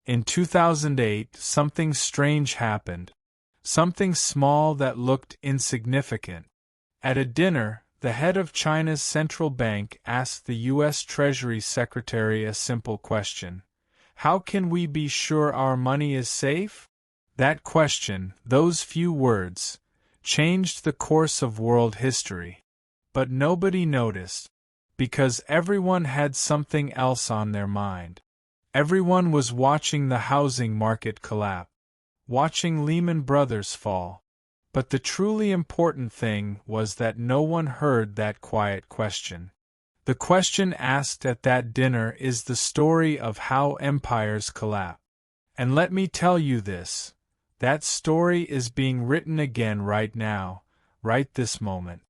In 2008, something strange happened. Something small that looked insignificant. At a dinner, the head of China's central bank asked the U.S. Treasury Secretary a simple question. How can we be sure our money is safe? That question, those few words, changed the course of world history. But nobody noticed, because everyone had something else on their mind. Everyone was watching the housing market collapse, watching Lehman Brothers fall. But the truly important thing was that no one heard that quiet question. The question asked at that dinner is the story of how empires collapse. And let me tell you this, that story is being written again right now, right this moment.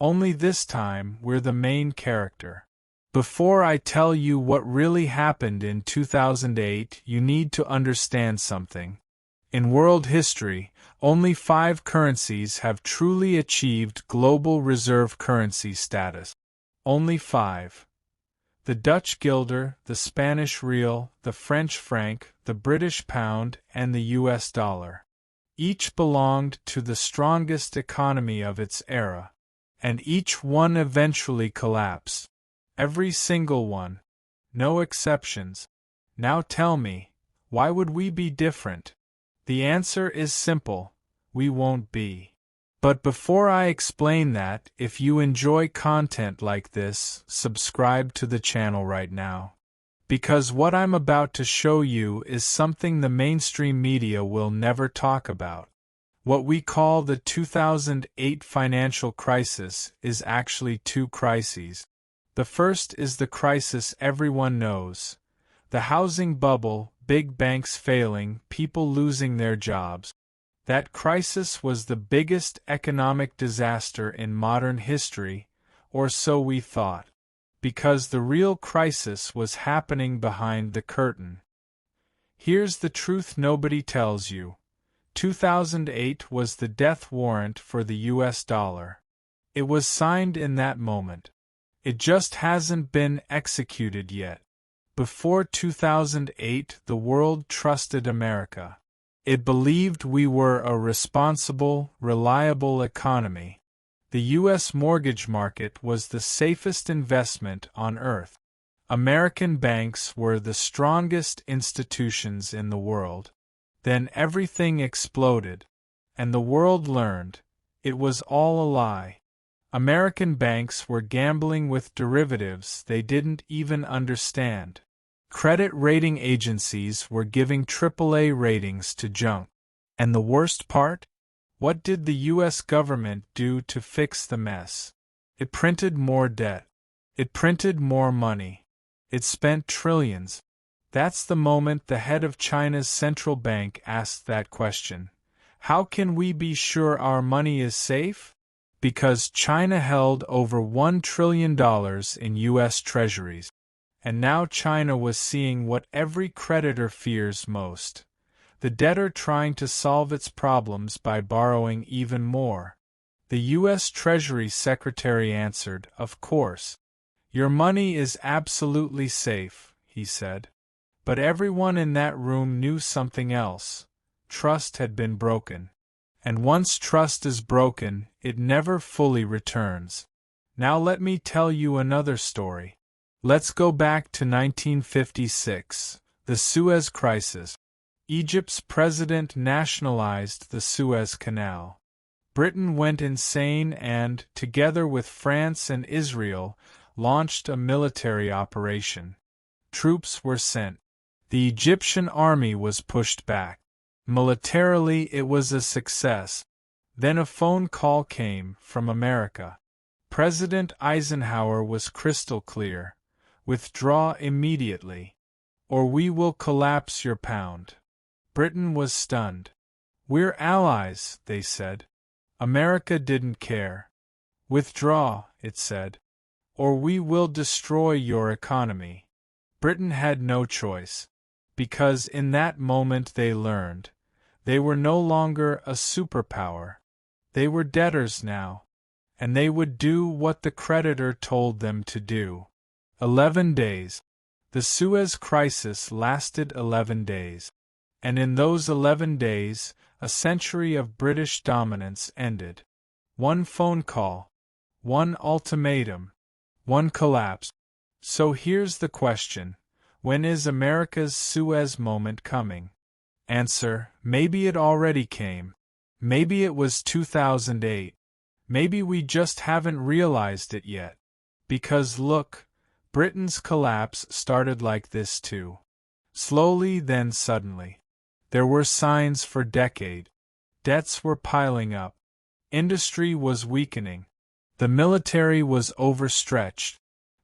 Only this time we're the main character. Before I tell you what really happened in 2008, you need to understand something. In world history, only 5 currencies have truly achieved global reserve currency status. Only 5. The Dutch guilder, the Spanish real, the French franc, the British pound, and the US dollar. Each belonged to the strongest economy of its era. And each one eventually collapsed. Every single one. No exceptions. Now tell me, why would we be different? The answer is simple, we won't be. But before I explain that, if you enjoy content like this, subscribe to the channel right now. Because what I'm about to show you is something the mainstream media will never talk about. What we call the 2008 financial crisis is actually 2 crises. The first is the crisis everyone knows. The housing bubble, big banks failing, people losing their jobs. That crisis was the biggest economic disaster in modern history, or so we thought. Because the real crisis was happening behind the curtain. Here's the truth nobody tells you. 2008 was the death warrant for the US dollar. It was signed in that moment. It just hasn't been executed yet. Before 2008, the world trusted America. It believed we were a responsible, reliable economy. The U.S. mortgage market was the safest investment on earth. American banks were the strongest institutions in the world. Then everything exploded, and the world learned it was all a lie. American banks were gambling with derivatives they didn't even understand. Credit rating agencies were giving AAA ratings to junk. And the worst part? What did the U.S. government do to fix the mess? It printed more debt. It printed more money. It spent trillions. That's the moment the head of China's central bank asked that question. How can we be sure our money is safe? Because China held over $1 trillion in U.S. treasuries. And now China was seeing what every creditor fears most. The debtor trying to solve its problems by borrowing even more. The U.S. Treasury Secretary answered, "Of course. Your money is absolutely safe," he said. But everyone in that room knew something else. Trust had been broken. And once trust is broken, it never fully returns. Now let me tell you another story. Let's go back to 1956, the Suez Crisis. Egypt's president nationalized the Suez Canal. Britain went insane and, together with France and Israel, launched a military operation. Troops were sent. The Egyptian army was pushed back. Militarily, it was a success. Then a phone call came from America. President Eisenhower was crystal clear. Withdraw immediately, or we will collapse your pound. Britain was stunned. We're allies, they said. America didn't care. Withdraw, it said, or we will destroy your economy. Britain had no choice, because in that moment they learned. They were no longer a superpower. They were debtors now, and they would do what the creditor told them to do. 11 days. The Suez Crisis lasted 11 days. And in those 11 days, a century of British dominance ended. One phone call, one ultimatum, one collapse. So here's the question: when is America's Suez moment coming? Answer: maybe it already came. Maybe it was 2008. Maybe we just haven't realized it yet. Because look, Britain's collapse started like this too. Slowly, then suddenly. There were signs for decades. Debts were piling up. Industry was weakening. The military was overstretched.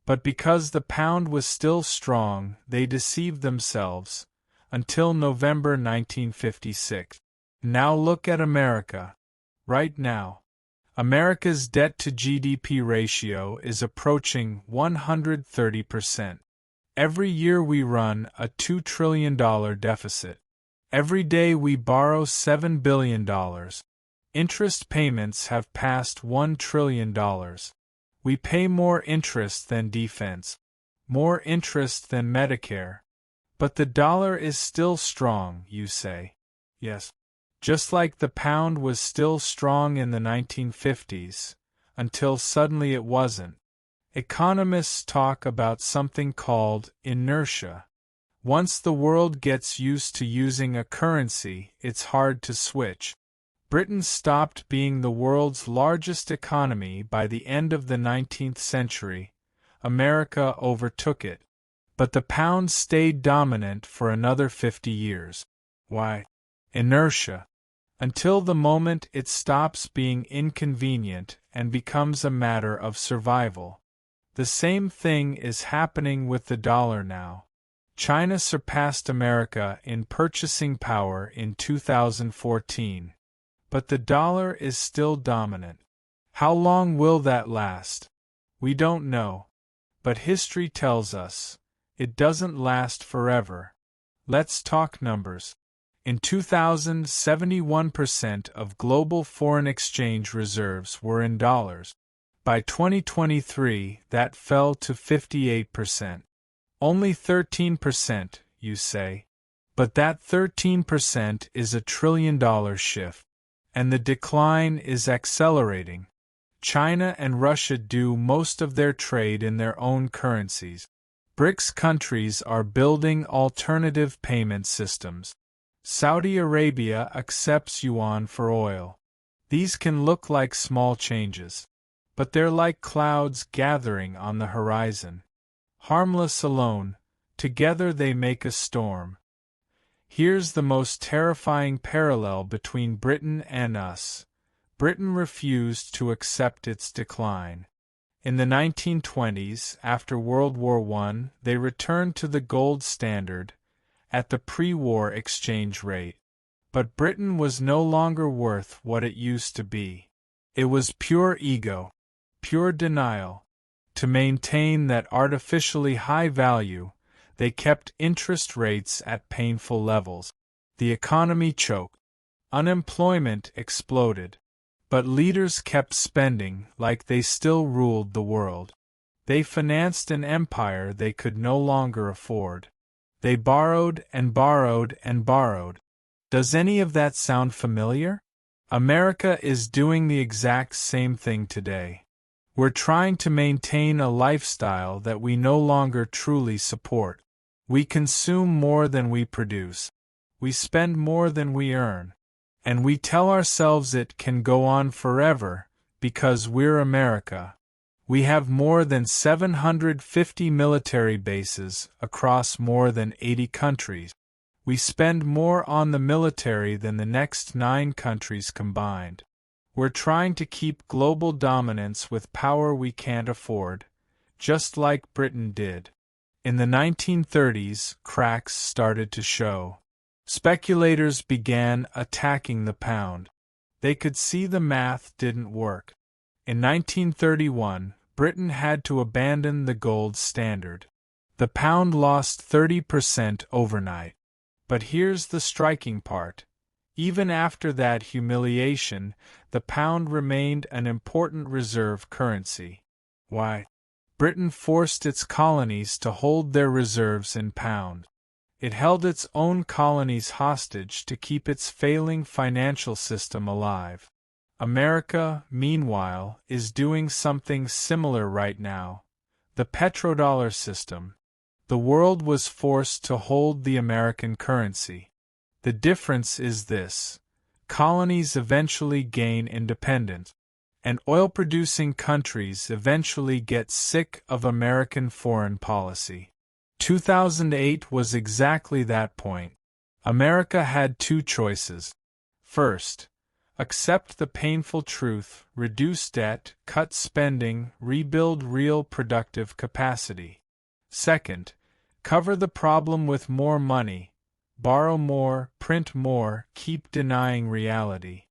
But because the pound was still strong, they deceived themselves. Until November 1956. Now look at America. Right now. America's debt-to-GDP ratio is approaching 130%. Every year we run a $2 trillion deficit. Every day we borrow $7 billion. Interest payments have passed $1 trillion. We pay more interest than defense, more interest than Medicare. But the dollar is still strong, you say. Yes. Just like the pound was still strong in the 1950s, until suddenly it wasn't. Economists talk about something called inertia. Once the world gets used to using a currency, it's hard to switch. Britain stopped being the world's largest economy by the end of the 19th century. America overtook it. But the pound stayed dominant for another 50 years. Why? Inertia. Until the moment it stops being inconvenient and becomes a matter of survival. The same thing is happening with the dollar now. China surpassed America in purchasing power in 2014. But the dollar is still dominant. How long will that last? We don't know. But history tells us it doesn't last forever. Let's talk numbers. In 2000, 71% of global foreign exchange reserves were in dollars. By 2023, that fell to 58%. Only 13%, you say. But that 13% is a $1 trillion shift. And the decline is accelerating. China and Russia do most of their trade in their own currencies. BRICS countries are building alternative payment systems. Saudi Arabia accepts yuan for oil. These can look like small changes. But they're like clouds gathering on the horizon. Harmless alone, together they make a storm. Here's the most terrifying parallel between Britain and us. Britain refused to accept its decline. In the 1920s, after World War I, they returned to the gold standard, at the pre-war exchange rate. But Britain was no longer worth what it used to be. It was pure ego, pure denial. To maintain that artificially high value, they kept interest rates at painful levels. The economy choked. Unemployment exploded. But leaders kept spending like they still ruled the world. They financed an empire they could no longer afford. They borrowed and borrowed and borrowed. Does any of that sound familiar? America is doing the exact same thing today. We're trying to maintain a lifestyle that we no longer truly support. We consume more than we produce. We spend more than we earn. And we tell ourselves it can go on forever, because we're America. We have more than 750 military bases across more than 80 countries. We spend more on the military than the next 9 countries combined. We're trying to keep global dominance with power we can't afford, just like Britain did. In the 1930s, cracks started to show. Speculators began attacking the pound. They could see the math didn't work. In 1931, Britain had to abandon the gold standard. The pound lost 30% overnight. But here's the striking part. Even after that humiliation, the pound remained an important reserve currency. Why? Britain forced its colonies to hold their reserves in pound. It held its own colonies hostage to keep its failing financial system alive. America, meanwhile, is doing something similar right now. The petrodollar system. The world was forced to hold the American currency. The difference is this: colonies eventually gain independence, and oil-producing countries eventually get sick of American foreign policy. 2008 was exactly that point. America had two choices. First, accept the painful truth, reduce debt, cut spending, rebuild real productive capacity. Second, cover the problem with more money, borrow more, print more, keep denying reality.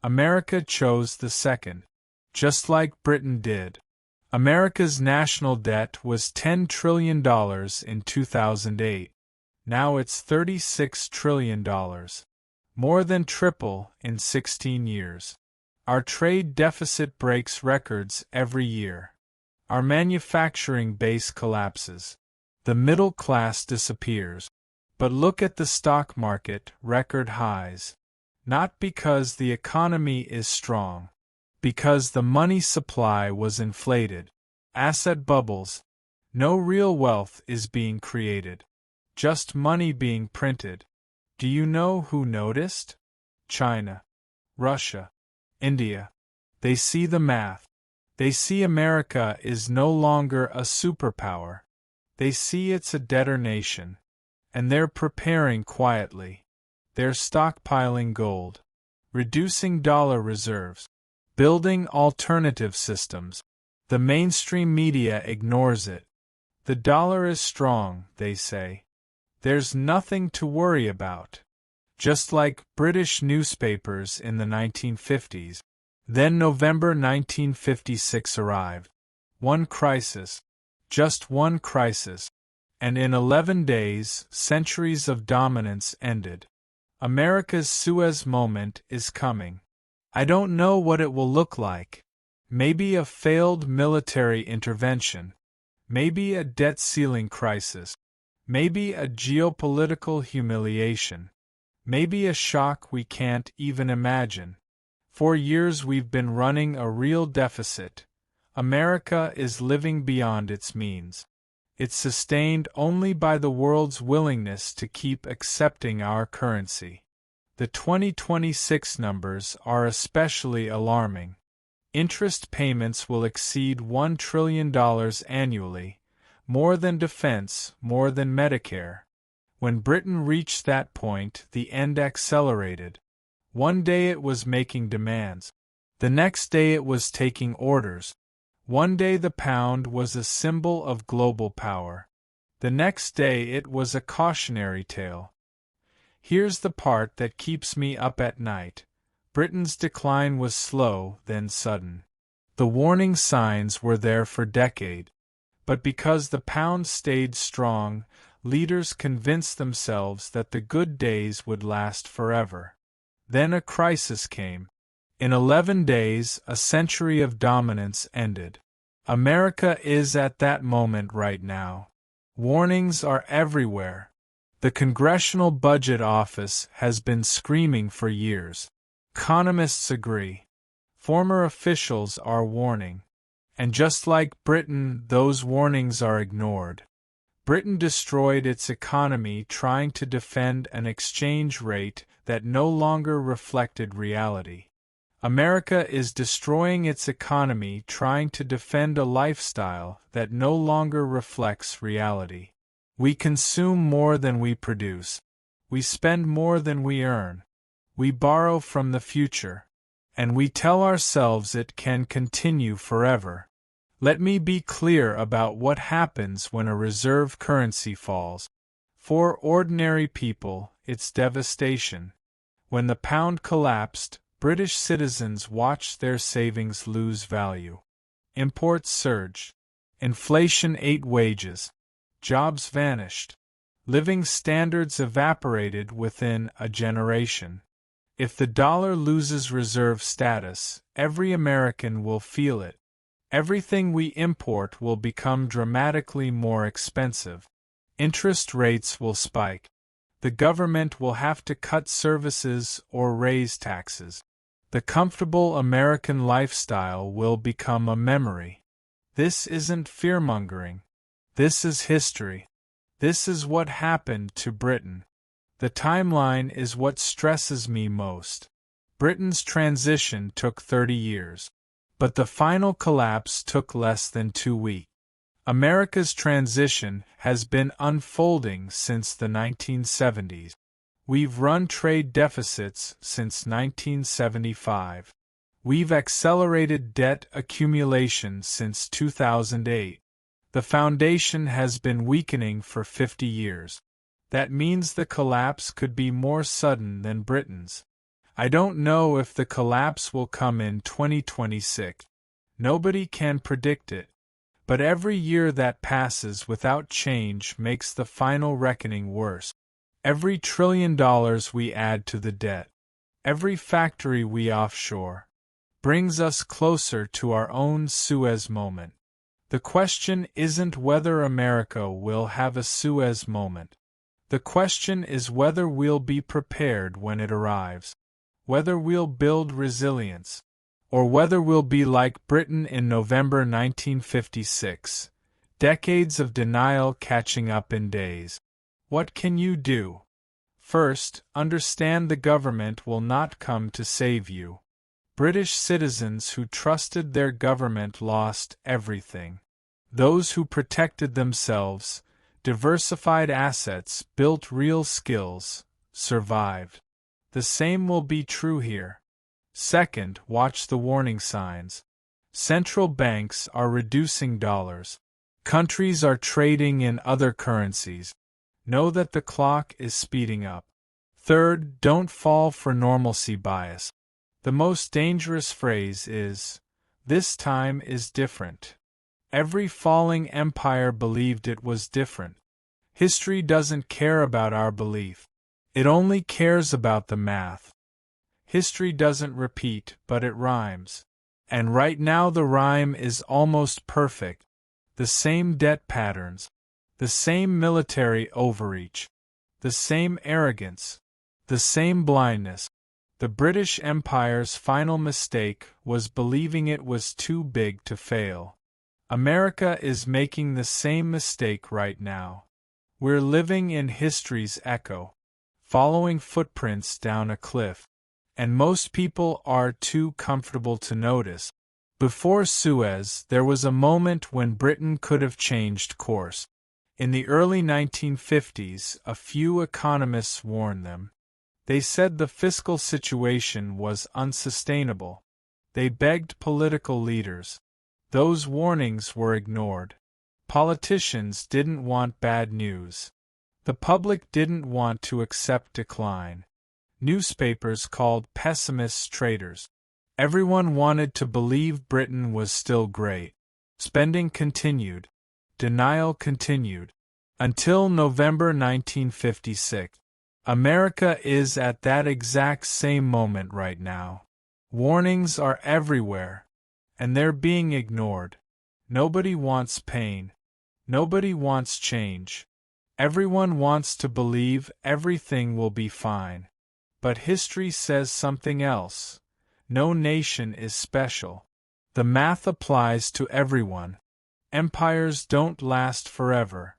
America chose the second, just like Britain did. America's national debt was $10 trillion in 2008. Now it's $36 trillion. More than triple in 16 years. Our trade deficit breaks records every year. Our manufacturing base collapses. The middle class disappears. But look at the stock market, record highs. Not because the economy is strong. Because the money supply was inflated. Asset bubbles. No real wealth is being created. Just money being printed. Do you know who noticed? China, Russia, India. They see the math. They see America is no longer a superpower. They see it's a debtor nation. And they're preparing quietly. They're stockpiling gold, reducing dollar reserves, building alternative systems. The mainstream media ignores it. The dollar is strong, they say. There's nothing to worry about. Just like British newspapers in the 1950s. Then November 1956 arrived. One crisis. Just one crisis. And in 11 days, centuries of dominance ended. America's Suez moment is coming. I don't know what it will look like. Maybe a failed military intervention. Maybe a debt ceiling crisis. Maybe a geopolitical humiliation. Maybe a shock we can't even imagine. For years we've been running a real deficit. America is living beyond its means. It's sustained only by the world's willingness to keep accepting our currency. The 2026 numbers are especially alarming. Interest payments will exceed $1 trillion annually, more than defense, more than Medicare. When Britain reached that point, the end accelerated. One day it was making demands. The next day it was taking orders. One day the pound was a symbol of global power. The next day it was a cautionary tale. Here's the part that keeps me up at night. Britain's decline was slow, then sudden. The warning signs were there for decades. But because the pound stayed strong, leaders convinced themselves that the good days would last forever. Then a crisis came. In 11 days, a century of dominance ended. America is at that moment right now. Warnings are everywhere. The Congressional Budget Office has been screaming for years. Economists agree. Former officials are warning. And just like Britain, those warnings are ignored. Britain destroyed its economy trying to defend an exchange rate that no longer reflected reality. America is destroying its economy trying to defend a lifestyle that no longer reflects reality. We consume more than we produce. We spend more than we earn. We borrow from the future. And we tell ourselves it can continue forever. Let me be clear about what happens when a reserve currency falls. For ordinary people, it's devastation. When the pound collapsed, British citizens watched their savings lose value. Imports surged. Inflation ate wages. Jobs vanished. Living standards evaporated within a generation. If the dollar loses reserve status, every American will feel it. Everything we import will become dramatically more expensive. Interest rates will spike. The government will have to cut services or raise taxes. The comfortable American lifestyle will become a memory. This isn't fear-mongering. This is history. This is what happened to Britain. The timeline is what stresses me most. Britain's transition took 30 years. But the final collapse took less than 2 weeks. America's transition has been unfolding since the 1970s. We've run trade deficits since 1975. We've accelerated debt accumulation since 2008. The foundation has been weakening for 50 years. That means the collapse could be more sudden than Britain's. I don't know if the collapse will come in 2026. Nobody can predict it. But every year that passes without change makes the final reckoning worse. Every $1 trillion we add to the debt, every factory we offshore, brings us closer to our own Suez moment. The question isn't whether America will have a Suez moment. The question is whether we'll be prepared when it arrives. Whether we'll build resilience, or whether we'll be like Britain in November 1956, decades of denial catching up in days. What can you do? First, understand the government will not come to save you. British citizens who trusted their government lost everything. Those who protected themselves, diversified assets, built real skills, survived. The same will be true here. Second, watch the warning signs. Central banks are reducing dollars. Countries are trading in other currencies. Know that the clock is speeding up. Third, don't fall for normalcy bias. The most dangerous phrase is, "This time is different." Every falling empire believed it was different. History doesn't care about our belief. It only cares about the math. History doesn't repeat, but it rhymes. And right now the rhyme is almost perfect. The same debt patterns, the same military overreach, the same arrogance, the same blindness. The British Empire's final mistake was believing it was too big to fail. America is making the same mistake right now. We're living in history's echo, following footprints down a cliff, and most people are too comfortable to notice. Before Suez, there was a moment when Britain could have changed course. In the early 1950s, a few economists warned them. They said the fiscal situation was unsustainable. They begged political leaders. Those warnings were ignored. Politicians didn't want bad news. The public didn't want to accept decline. Newspapers called pessimists traitors. Everyone wanted to believe Britain was still great. Spending continued. Denial continued. Until November 1956. America is at that exact same moment right now. Warnings are everywhere, and they're being ignored. Nobody wants pain. Nobody wants change. Everyone wants to believe everything will be fine. But history says something else. No nation is special. The math applies to everyone. Empires don't last forever.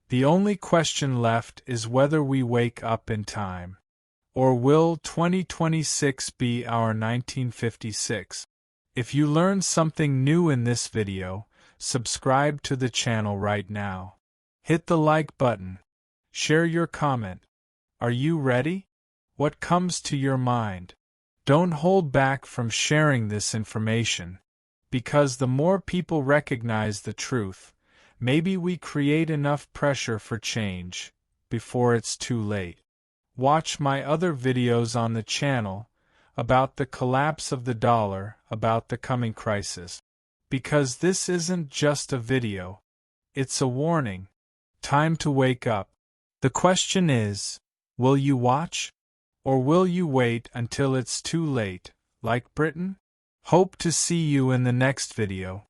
The only question left is whether we wake up in time. Or will 2026 be our 1956? If you learned something new in this video, subscribe to the channel right now. Hit the like button. Share your comment. Are you ready? What comes to your mind? Don't hold back from sharing this information. Because the more people recognize the truth, maybe we create enough pressure for change before it's too late. Watch my other videos on the channel about the collapse of the dollar, about the coming crisis. Because this isn't just a video. It's a warning. Time to wake up. The question is, will you watch? Or will you wait until it's too late, like Britain? Hope to see you in the next video.